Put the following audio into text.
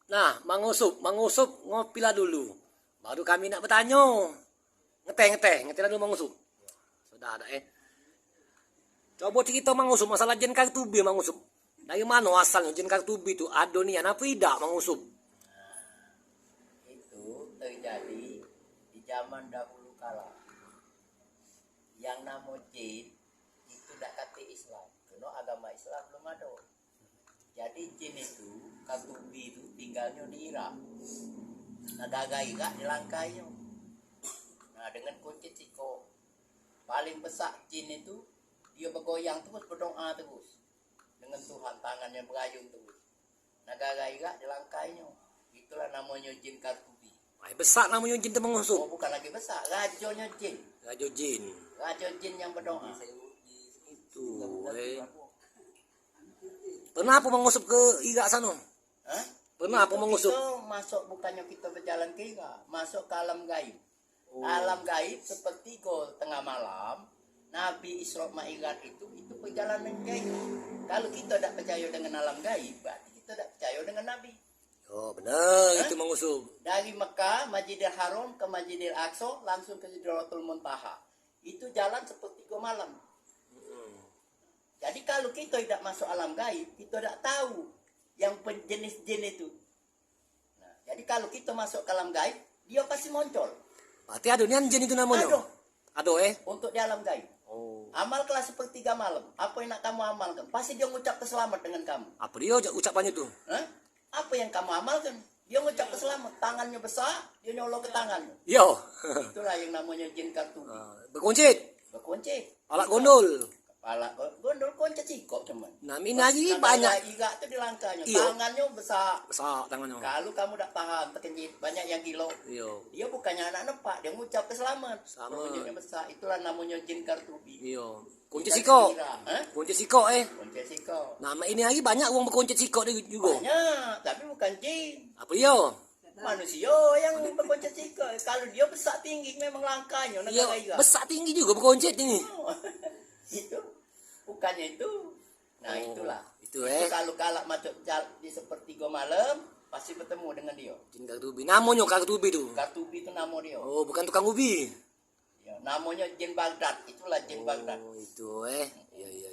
Nah, Mang Usup ngopilah dulu. Baru kami nak bertanya. Ngeteh lah dulu Mang Usup. Sudah ada Coba cerita Mang Usup masalah jin kartubi Mang Usup. Dari mana asalnya jin kartubi itu? Adonian apa tidak Mang Usup? Itu terjadi di zaman dahulu kala. Yang nama jin itu tidak kata Islam. Karena agama Islam belum ada. Jadi jin itu, kartubi itu tinggalnya di Irak. Negara Irak dilangkainya. Nah dengan kunci ciko paling besar jin itu dia bergoyang terus, berdoa terus dengan Tuhan, tangannya berayun terus. Negara Irak dilangkainya. Itulah namanya jin kartubi. Besar namanya jin itu Mang Usup. Oh bukan lagi besar, rajonya jin. Rajo jin. Rajo jin yang berdoa. Itu. Pernah apa Mang Usup ke Irak sana? Hah? Pernah apa Mang Usup? Kita masuk, bukannya kita berjalan ke Irak, masuk ke alam gaib. Alam gaib seperti tengah malam. Nabi Isra Mi'raj itu perjalanan gaib. Kalau kita tidak percaya dengan alam gaib, berarti kita tidak percaya dengan Nabi. Oh benar itu Mang Usup. Dari Mekah, Masjidil Haram ke Masjidil Aqsa, langsung ke Sidratul Muntaha. Itu jalan sepertiga malam. Jadi kalau kita tidak masuk alam gaib, kita tidak tahu yang jenis jin itu. Nah, jadi kalau kita masuk ke alam gaib, dia pasti muncul. Berarti adonian jin itu namanya? Ado Untuk di alam gaib. Oh. Amal kelas sepertiga malam. Apa yang nak kamu amalkan? Pasti dia mengucap selamat dengan kamu. Apa dia ucapannya tuh? Hah? Apa yang kamu amalkan? Dia mengucap selamat. Tangannya besar, dia nyolok ke tangannya. Yo. Itulah yang namanya jin kartubi. Berkuncit. Berkunci. Alat gondol. Kepala gondol kunci cikok cuman. Nah ini lagi banyak. Iga itu di langkahnya. Iyo. Tangannya besar. Besar tangannya. Kalau kamu tak tahan, terkenyit banyak yang kilo. Iyo. Dia bukannya anak nepak, dia mengucap selamat. Sama. Kunci besar. Itulah namanya jin kartubi. Iyo. Kunci Kita siko. kira, hah? Kunci siko Kunci siko. Nama ini lagi banyak uang berkunci siko juga. Banyak, tapi bukan jin. Apa dia? Manusia yang berkunci siko. Kalau dia besar tinggi memang langkahnya. Iya, Negara Irak. besar tinggi juga berkuncit ini. Itu bukannya itu. Nah itulah. Itu Kalau kalak masuk di sepertiga malam pasti bertemu dengan dia. Jin kartubi. Namanya kartubi tuh. Kartubi itu nama dia. Oh, bukan tukang ubi. Ya, namanya jin Baghdad. Itulah jin Baghdad. Oh, itu Iya.